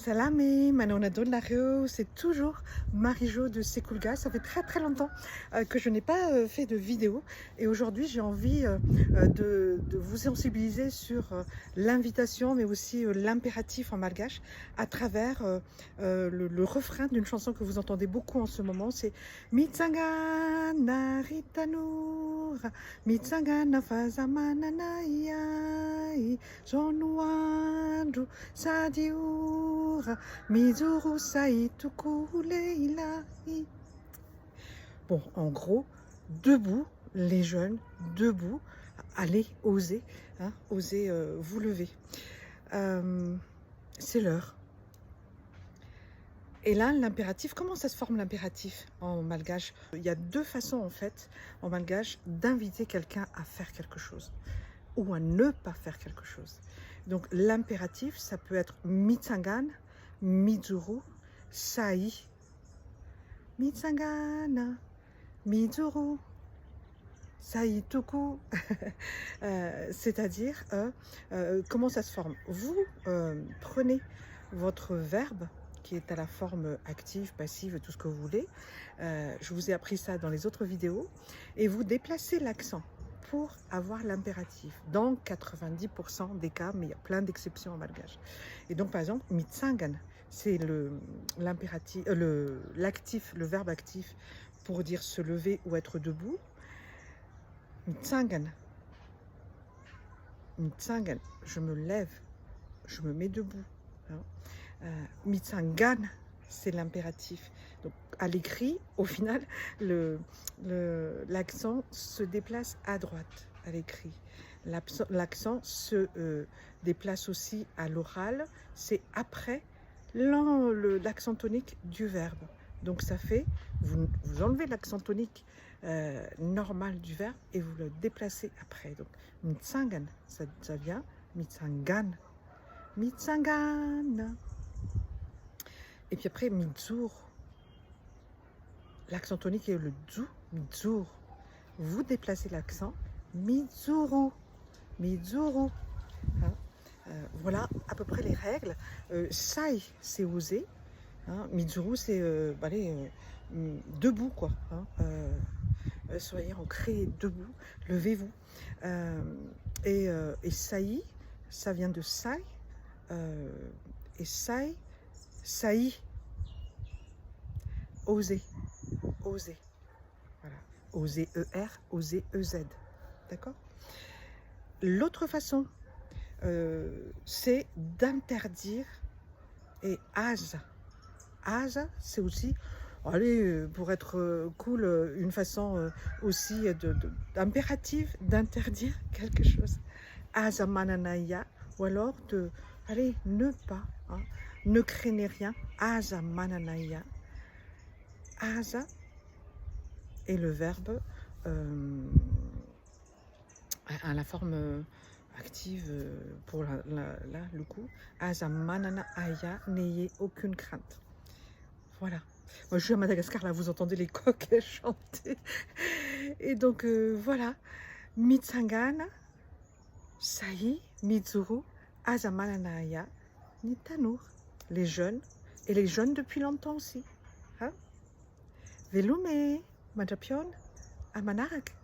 Salame, Manona Donario, c'est toujours Marie-Jo de Sekulga. Ça fait très longtemps que je n'ai pas fait de vidéo et aujourd'hui j'ai envie de vous sensibiliser sur l'invitation mais aussi l'impératif en malgache à travers le refrain d'une chanson que vous entendez beaucoup en ce moment, c'est Mitsanga Naritanur, Mitsanga Nafazamananayai, Jonuandru Sadiur, Mizuru Saituku Leilai. Bon, en gros, debout, les jeunes, debout, allez, osez, hein, osez vous lever. C'est l'heure. Et là, l'impératif, comment ça se forme l'impératif en malgache? Il y a deux façons en fait, en malgache, d'inviter quelqu'un à faire quelque chose ou à ne pas faire quelque chose. Donc l'impératif, ça peut être mitsangan, mizuru, sai. Mitsangana, mizuru, sai tuku. C'est-à-dire, comment ça se forme? Vous prenez votre verbe, qui est à la forme active, passive, tout ce que vous voulez. Je vous ai appris ça dans les autres vidéos. Et vous déplacez l'accent pour avoir l'impératif. Dans 90% des cas, mais il y a plein d'exceptions en malgache. Et donc, par exemple, mitsangan, c'est l'impératif, l'actif, le verbe actif pour dire se lever ou être debout. Mitsangan. Mitsangan, je me lève, je me mets debout. Hein. Mitsangan, c'est l'impératif. Donc à l'écrit, au final, l'accent se déplace à droite à l'écrit. L'accent se déplace aussi à l'oral, c'est après l'accent tonique du verbe. Donc ça fait, vous enlevez l'accent tonique normal du verbe et vous le déplacez après. Donc mitsangan, ça vient mitsangan. Mitsangan. Et puis après, mizur. L'accent tonique est le dzu, mizur. Vous déplacez l'accent, mizuru. Mizuru. Hein, voilà à peu près les règles. Sai, c'est oser. Hein, mizuru, c'est debout, quoi. Hein, soyez ancrés debout, levez-vous. Et sai, ça vient de sai. Et sai, sai, oser, oser, voilà, oser ER, oser EZ, d'accord? L'autre façon, c'est d'interdire, et asa, c'est aussi, allez, pour être cool, une façon aussi d'impératif d'interdire quelque chose, asa mananaya, ou alors de, allez, ne pas, hein, ne craignez rien, asa mananaya. Asa est le verbe à la forme active pour le coup. Asa manana aya, n'ayez aucune crainte. Voilà. Moi je suis à Madagascar, là vous entendez les coqs chanter. Et donc voilà. Mitsangana, sai, mizuru, asa manana aya, nitanur. Les jeunes, et les jeunes depuis longtemps aussi. Hein? Velume, Majapion, Amanarak.